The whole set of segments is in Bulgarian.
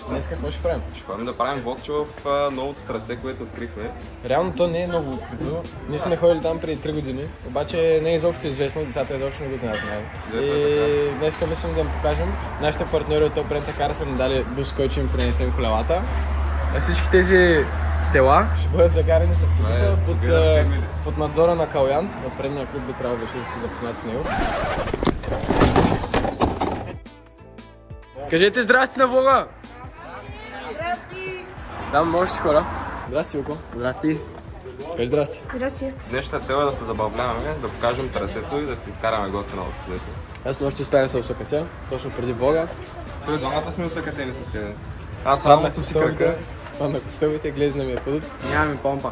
Днес какво ще правим? Ще ходим да правим влогче в новото трасе, което открихме. Реално то не е много открито. Ние сме ходили там преди 3 години, обаче не е изобщо известно, децата изобщо не го знаят. И днеска мислим да им покажем. Нашите партньори от Top Rent A Car са ни дали бус, който ще им принесем колелата. А всички тези тела ще бъдат закарани с автобуса под надзора на Калян. На предния клуб би трябвало да се запознат с него. Кажете здрасти на влога! Здрасти! Там можете хора. Здрасти, Око. Здрасти. Кажи здрасти. Здрасти. Днешната цел е да се забавляваме, да покажем трасето и да си изкараме готино от колето. Аз нощи успях да се усъкатя, точно преди влога. Той двамата сме усъкатени с тебе. Аз само си крака. Паднах по стълбите, глезна ми е подът. Нямаме помпа.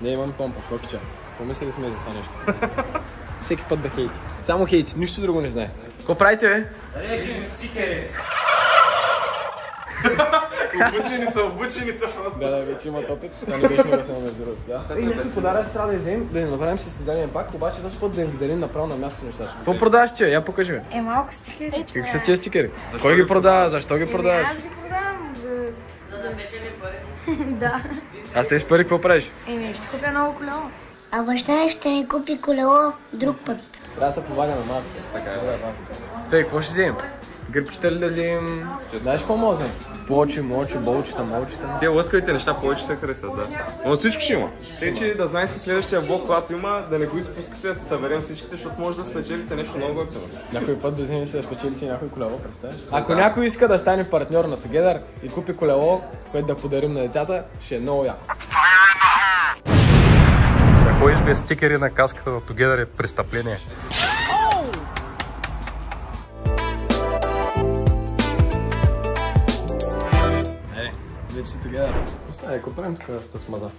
Не имам помпа, копича. Помислили сме за това нещо. Всеки път да хейти. Само хейти, нищо друго не знае. Какво правите, бе? Режем стикери. Обучени са просто. Да, вече имат опит. Това не беше много само между другото, да. И някакви подаръци ще трябва да вземем, да ни направим състезание пак, обаче този път да им ги дарим направо на място нещата. Какво продаваш, че? Я покажи, бе. Малко стикери. Какви са тия стикери? Кой ги продава? Защо ги продаваш? Аз ги продавам. За да печели пари. Да. А с тези пари какво правиш? Ще купя ново колело. А баща ще ми купи колело друг път. Трябва да се помага на малко. Така е. Тъй, какво ще вземем? Гръбчета ли да вземем? Знаеш какво може? Плочи, мочи, болчета, молчета. Те лъскавите неща повече се харесват, да. Но всичко ще има. Тъй, че да знаете следващия влог, когато има, да не го изпускате, да се съберем всичките, защото може да спечелите нещо много готино. Някой път да вземете да спечелите някой колело, представяш? Ако някой иска да стане партньор на Together и купи колело, което да подарим на децата, ще е много яко. Да ходиш без стикери на каската на Together е престъпление. Вече си Together. Какво правим тук в смаза?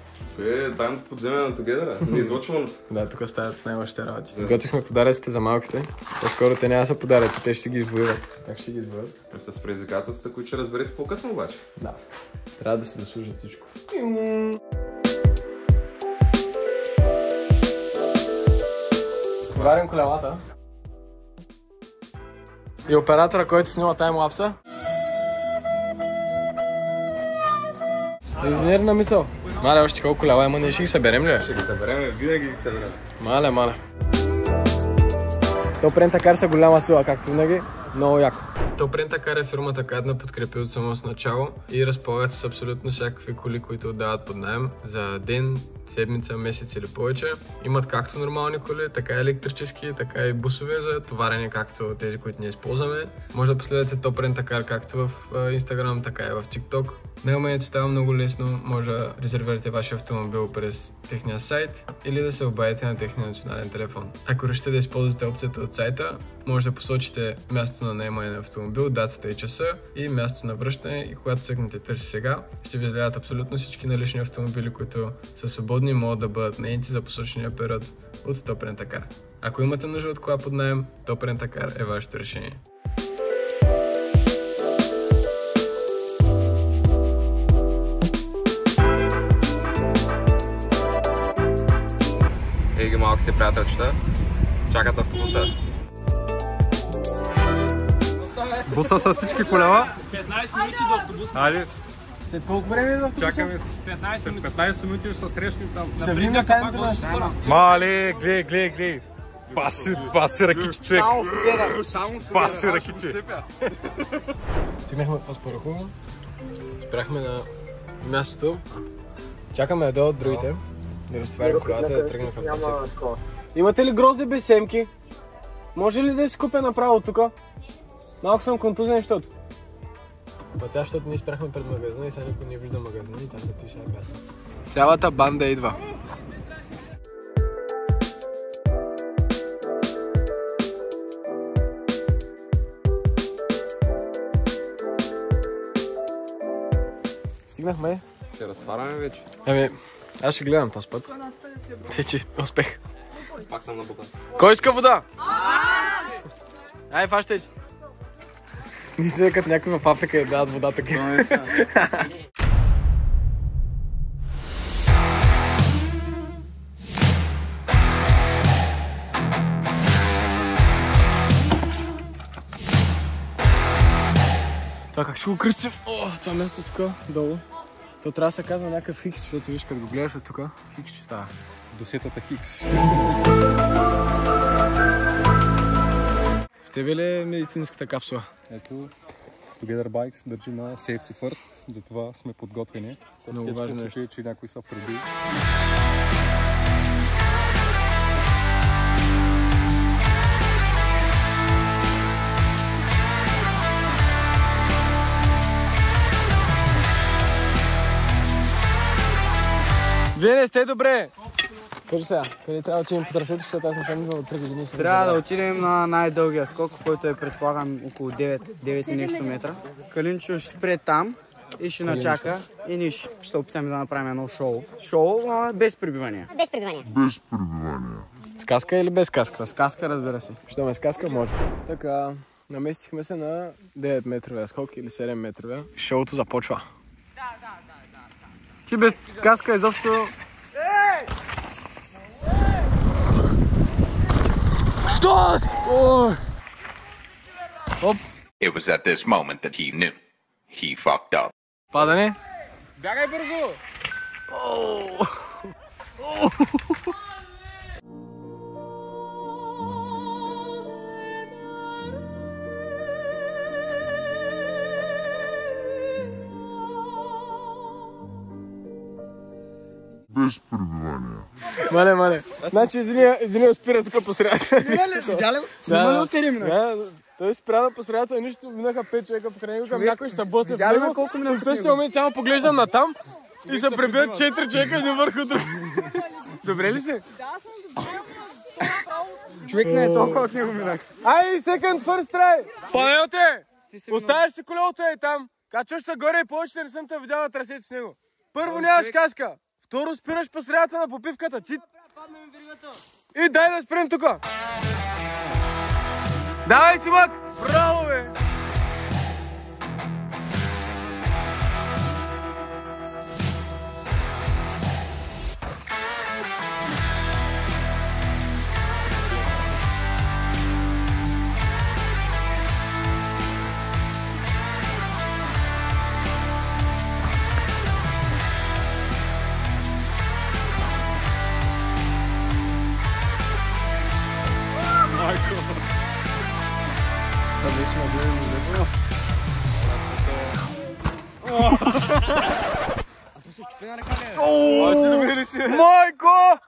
Тайното подземие на Together, не излъчваното. Да, тук стават най-лошите работи. Готвихме подаръците за малките. По-скоро те няма да са подаръци, те ще си ги извоюват. Как ще ги извоюват? С предизвикателствата, които ще разберете по-късно обаче. Да. Трябва да се заслужат всичко. Варим колелата. И оператора, който снима таймлапса. Инженерна мисъл. Мале, още колко колела има, ние ще ги съберем ли? Ще ги съберем, винаги ги съберем. Мале. Top Rent A Car са голяма сила, както винаги. Много яко. Top Rent A Car е фирмата, която ме подкрепи от самото начало и разполагат с абсолютно всякакви коли, които отдават под наем за ден, седмица, месец или повече. Имат както нормални коли, така и електрически, така и бусове за товарене, както тези, които ние използваме. Може да последвате Top Rent A Car както в Instagram, така и в TikTok. Наемането става много лесно, може да резервирате вашия автомобил през техния сайт или да се обадите на техния национален телефон. Ако решите да използвате опцията от сайта, може да посочите място на наемане на автомобил, датата и часа и място на връщане и когато цъкнете търси сега, ще ви излязат абсолютно всички налични автомобили, които са свободни и могат да бъдат наети за посочения период от Top Rent A Car. Ако имате нужда от кола под наем, Top Rent A Car е вашето решение. Ей ги малките приятелчета, чакат автобуса. Буса с всички колела. 15 минути до автобуса. Али, След колко време е в автобуса? чакаме. 15 минути. 15 минути ще се срещнем там. Ще видим на тайното на Мале, гледай. Паси ракичи, човек. Паси ракичи. Стигнахме в Аспарахово. Спряхме на мястото. Чакаме да дойдат другите. Да разтоварим колата и да тръгнем към концерта. Имате ли грозде без семки? Може ли да си купя направо тук? Малко съм контузен, защото. Пътя, защото ние спряхме пред магазина и сега никой не вижда магазина и там да ти сега бясна. Цялата банда идва. Стигнахме. Ще разтваряме вече. Ами, аз ще гледам този път. Вече, успех. Пак съм на бука. Кой иска вода? Ай, фащайте. Не се като някой в Африка и дават вода така. Това как ще го кръстим? О, това място тук, долу. То трябва да се казва някакъв хикс, защото виж, като го гледаш от тук, хикс ще става. Досетата Хикс. В тебе ли е медицинската капсула? Ето, Together Bikes държи на Safety First, затова сме подготвени. Много важно нещо. Че някой са преди. Вие не сте добре! Кажи сега, къде трябва да отидем по трасето, защото аз не съм идвал от 3 години. Трябва да отидем на най-дългия скок, който е предполагам около 9 и нещо метра. Калинчо ще спре там и ще начака и ние ще се опитаме да направим едно шоу. Шоу, но без прибивания. Без пребивания. С каска или без каска? С каска, разбира се. Щом е с каска, може. Така, наместихме се на 9 метровия скок или 7 метровия. Шоуто започва. Ти без каска изобщо... Що? Оп! It was at this moment that he knew. He fucked up. Падане. Бягай бързо! Без пребивания. Мале. Значи един спира тук по средата. Видя ли? Снима ли от термина? Да, той спря на по средата и нищо, минаха 5 човека покрай него, към някой ще се босне в него. Колко минути? В същия момент само поглеждам натам и се пребият 4 човека един върху друг. Добре ли си? Човек не е толкова от него минах. Ай, second first try! Панелте! Оставяш си колелото е там, качваш се горе и повече не съм те видял на трасето с него. Първо нямаш каска, второ спираш по средата на попивката, цит! И дай да спрем тука! Давай си, мак! Браво, бе! Майко!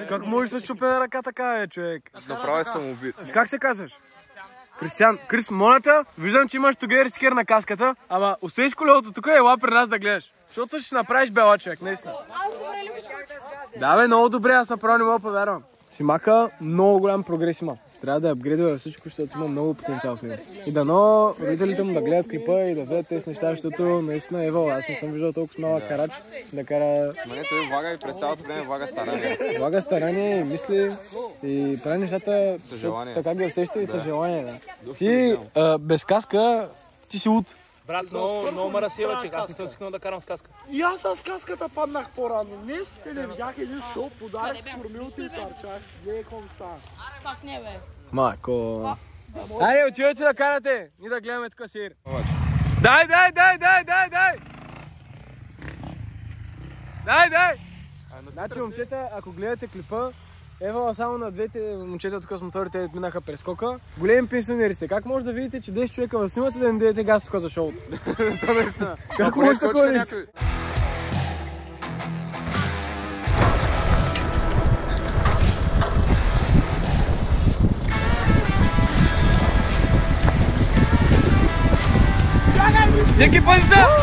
Как можеш да чупена ръка така, човек? Направо е самоубит. Как се казваш? Кристиан. Крис, моля те, виждам, че имаш Together стикер на каската, ама оставиш колелото тук и ела при нас да гледаш. Защото ще направиш бела, човек, наистина. Да, бе, много добре, аз направо не мога да повярвам. Симака много голям прогрес има. Трябва да апгрейдва всичко, защото има много потенциал в него. И дано родителите му да гледат клипа и да видят тези неща, защото наистина Ева, аз не съм виждал толкова малък карач да кара... Мане той влага и през цялото време влага старание. Влага старание и мисли и прави нещата така ги усеща и с желание. Да. Ти без каска, ти си луд. Брат, много ме разсева, че аз не съм свикнал да карам с каска. И аз с каската паднах по-рано. Днес не видях един шоу, подарих с кормилото и сарчах. Гледай какво става. Пак не, бе. Майко. Айде, отивайте да карате. Ние да гледаме тук сир. Дай! Значи, момчета, ако гледате клипа, Ева само на двете момчета тук с моторите минаха през скока. Големи пенсионери сте. Как може да видите, че 10 човека в снимате да не дадете газ тук за шоуто? Как може такова нещо? Які пазда!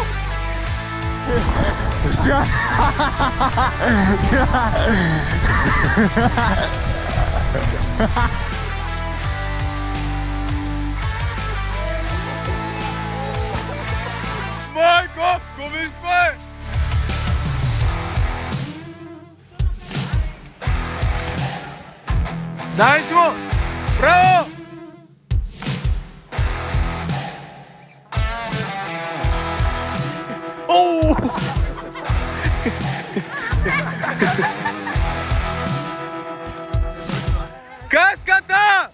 Майко, кумиш това е! Дай си му! Браво! Оу! Каската!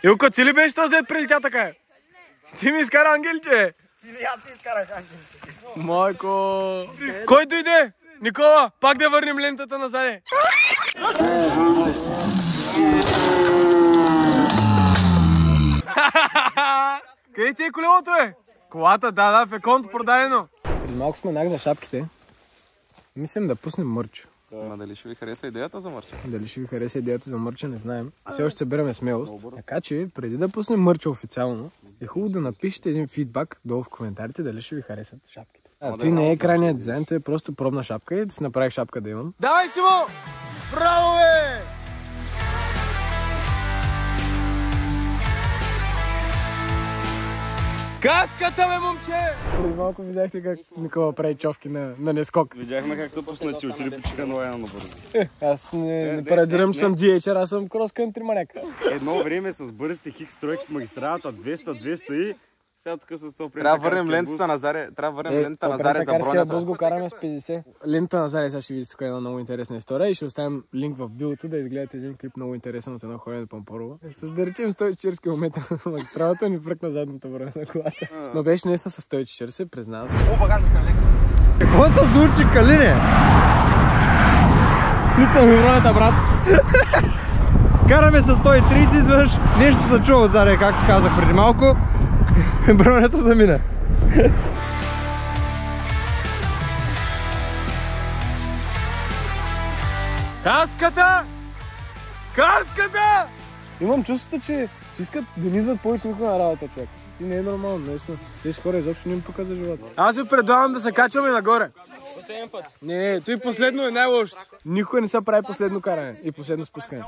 Илко, ти ли беше този дед прилетя така? Ти ми изкара ангелите! Или аз си изкарах анкетите. Майко! Кой дойде? Никола, пак да върнем лентата назад. Къде ти е колелото, е? Колата, да, в еконто продадено. Преди малко споменах за шапките. Мислям да пуснем мърч. Ма дали ще ви хареса идеята за мърча? Дали ще ви хареса идеята за мърча, не знаем. Все още събираме смелост. Така че, преди да пуснем мърча официално, е хубаво да напишете един фидбак долу в коментарите дали ще ви харесат шапките. Той не е крайният дизайн, той е просто пробна шапка и да си направих шапка да имам. Давай, Симо! Браво, бе! Каската, бе, момче! Преди малко видяхте как Никола прави човки на нескок. Видяхме как са пуснати, отиде почиха на лайна набързо. Аз не парадирам, че съм DHR, аз съм крос-кънтри маняк. Едно време с бързите хикс тройки по магистралата 200 и сега тук с това трябва да върнем лентата на Заре. Трябва да върнем лентата на Заре за броня. Бус го караме с 50. Лента на Заре, сега ще видите тук една много интересна история и ще оставим линк в биото да изгледате един клип много интересен от едно ходене до Пампорово. С да речем 140 км на магистралата ни фръкна задната броня на колата. Но беше наистина с 140, признавам се. О, багажника лека. Какво се случи, Калине? Литна ми бронята, брат. Караме с 130, изведнъж нещо се чува отзаде, както казах преди малко. Бронята замина. Каската! Каската! Имам чувството, че искат да ни идват повече никога на работа, човек. И не е нормално, наистина. Тези хора изобщо не им показва живота. Аз ви предлагам да се качваме нагоре. Последен път. Не, той последно е най-лошо. Никой не се прави последно каране и последно спускане.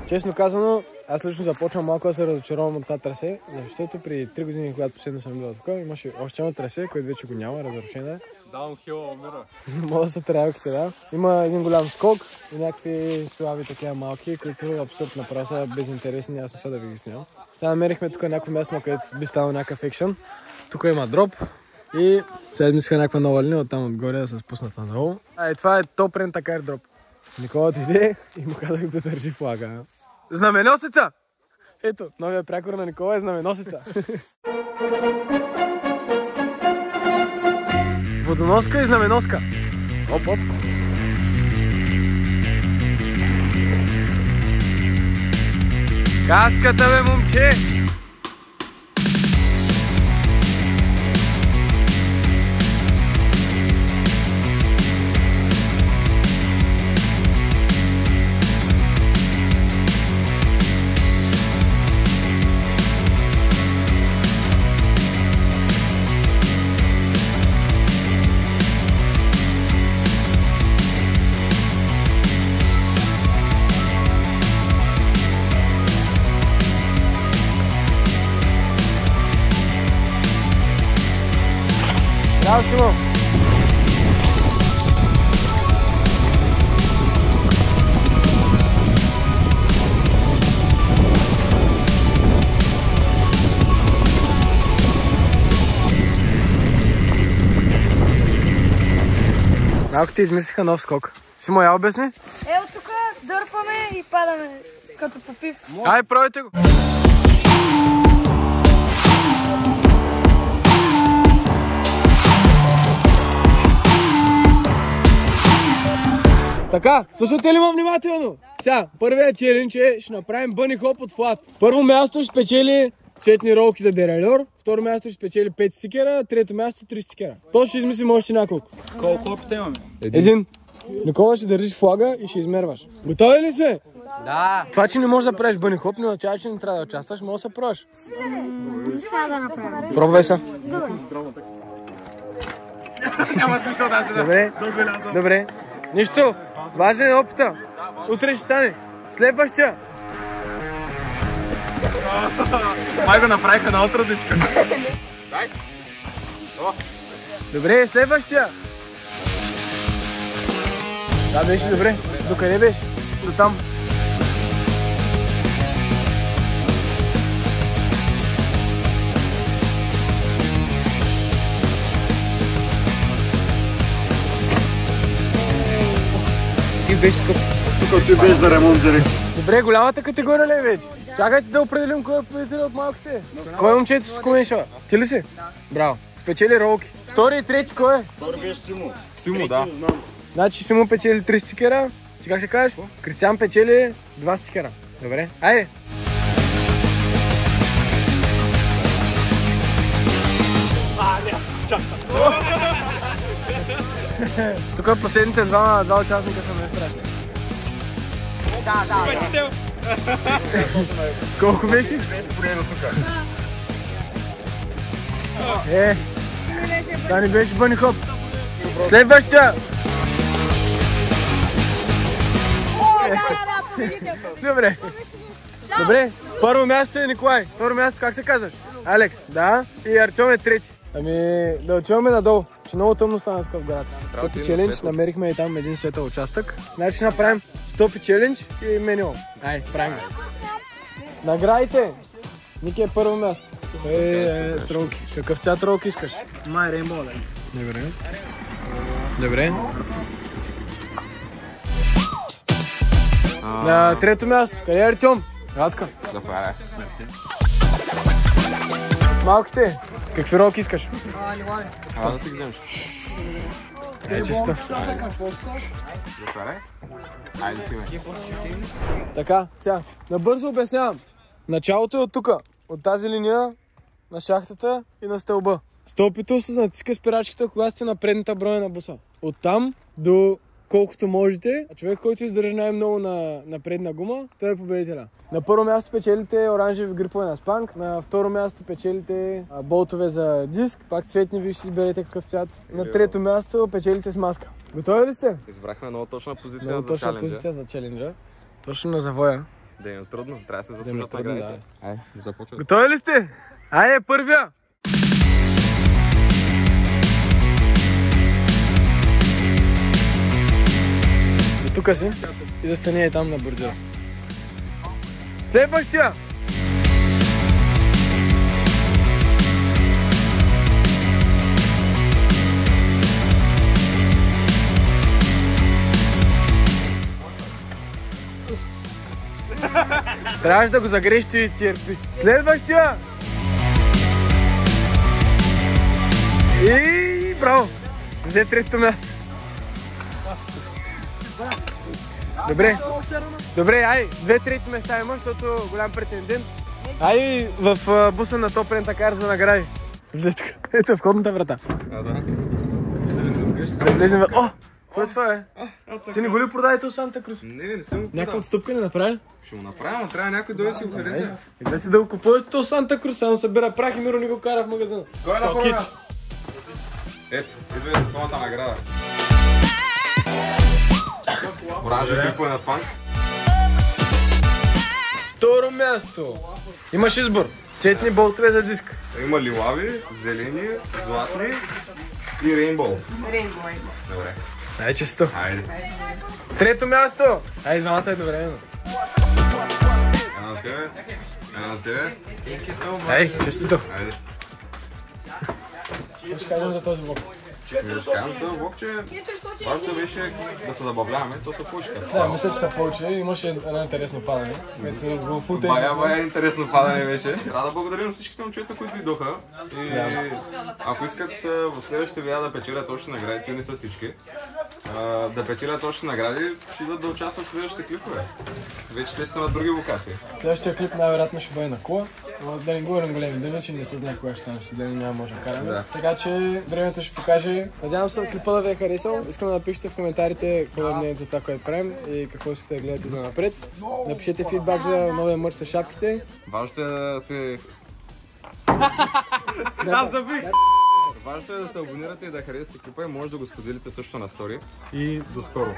Честно казано, аз лично започвам малко да се разочаровам от това трасе, защото при 3 години, когато последно съм бил тук, имаше още едно трасе, което вече го няма, разрушено е. Даунхил умира. Може да са трявките, да. Има един голям скок и някакви слави такива малки, които абсурд направо са безинтересни, аз мисля да ви ги снимам. Сега намерихме тук някакво място, където би станал някакъв екшън. Тук има дроп и сега измислиха някаква нова линия оттам отгоре да се спуснат надолу. И това е топ рентакар дроп. Никола отиде и му казах да държи флага. Знаменосеца! Ето, новия прякор на Никола е знаменосеца. Водоноска и знаменоска. Оп, оп. Каската, бе, момче! Браво, Симо! Малко ти измислиха нов скок. Симо, я обясни? От тук дърпаме и падаме като попив. Ай, пробайте го! Така, слушате ли ме внимателно? Сега, първият челендж е, ще направим бъни хоп от флат. Първо място ще спечели цветни ролки за дерайлер, второ място ще спечели 5 стикера, трето място 3 стикера. То ще измислим още няколко. Колко опита имаме? Един. Никола ще държиш флага и ще измерваш. Готови ли сме? Да. Това, че не можеш да правиш бъни хоп, не означава, че не трябва да участваш, може да се пробваш. Това да направим. Пробвай се. Добре. Няма смисъл даже да. Добре. Добре. Нищо. Важен е опита. Утре ще стане. Следващия. Май го направиха на отродичка. Добре, следващия. Да, беше добре. Докъде беше? До там. Ти беше тук ти беше за ремонт директно. Добре, голямата категория ли е вече? Чакайте да определим кой е победител от малките. Кой е момчето с коменша? Ти ли си? Да. Браво. спечели ролки. Втори и трети кой е? Втори беше Симо. Симо, да. Значи Симо печели 3 стикера. Ти как ще кажеш? Кристиан печели 2 стикера. Добре, айде! Тук последните два участника са много страшни. Да. Колко беше? Това не беше бъни хоп. Следващия! Добре. Добре. Първо място е Николай. Второ място как се казваш? Алекс. Да. И Артем е трети. Ами да отиваме надолу, че много тъмно стана в гората. Стопи челендж, намерихме и там един светъл участък. Значи ще направим стопи челендж и меню. Ай, правим. Наградите! Ники е първо място. С ролки. Какъв цвят ролки искаш? Май рейнбоу, да. Добре. Добре. На трето място. Къде е Артем? Радка. Добре. Малките. Какви ролки искаш? Лилави. Да си ги вземеш. Чисто. Добре. Айде си ме. Така, сега, набързо обяснявам. Началото е от тук, от тази линия на шахтата и на стълба. Стълпито се натиска спирачката, когато сте на предната броня на буса. Оттам до колкото можете, а човек, който издържа най-много на предна гума, той е победителя. На първо място печелите оранжеви грипове на спанк, на второ място печелите болтове за диск, пак цветни, вие ще изберете какъв цвят. На трето място печелите с маска. Готови ли сте? Избрахме много точна позиция Много за точна чаленджа. позиция за челенджа. Точно на завоя. Да им е трудно, трябва да се Да им е заслужат трудно, наградите. да. Айде, започвай. Готови ли сте? Айде, първия! И тук си и застани и там на бордюра. Следващия! Трябваше да го загреш и тирпи. Следващия! И браво! Взе третото място. Добре. Добре, ай, 2 трети места има, защото голям претендент. Ай в буса на топ рентакар за награди. Влез тук. Ето е входната врата. Да. Да влезем в... О! Какво е това, Ти не го ли продаде този Санта Крус? Не съм го Някаква продал. отстъпка не направи? Ще го направя, но трябва някой да си го хареса. Гледайте да го купувате този Санта Крус, само събира прах и Миро ни го кара в магазина. Кой е на първо място? Ето, идва и втората награда. Оранжеви грипове на спанк. Второ място. Имаш избор. Цветни болтове за диск. Има лилави, зелени, златни и рейнбоу. Рейнбоу. Добре. Ай, чисто. Айде. Трето място. Ай, двамата едновременно. Една за тебе. Една за тебе. Ай, честито. Айде. Ще кажем за този блок. Ще кажем за този блок, че важното беше да се забавляваме, то се получиха. Да, мисля, че са повече. Имаше едно интересно падане. Бая интересно падане беше. Трябва да благодарим на всичките момчета, които дойдоха. И ако искат в следващите видеа да печелят още награди, те не са всички. Да печелят още награди, ще идват да участват в следващите клипове. Вече те са на други локации. Следващия клип най-вероятно ще бъде на Кула. Да не говорим големи думи, че не се знае кога ще стане, ще няма може да караме. Да. Така че времето ще покаже. Надявам се клипа да ви е харесал. Искам да напишете в коментарите какво е мнението за това, което правим и какво искате да гледате за напред. Напишете фидбак за новия мърс с шапките. Важното е да се... Важното е да се абонирате и да харесате клипа и може да го споделите също на стори. И до скоро!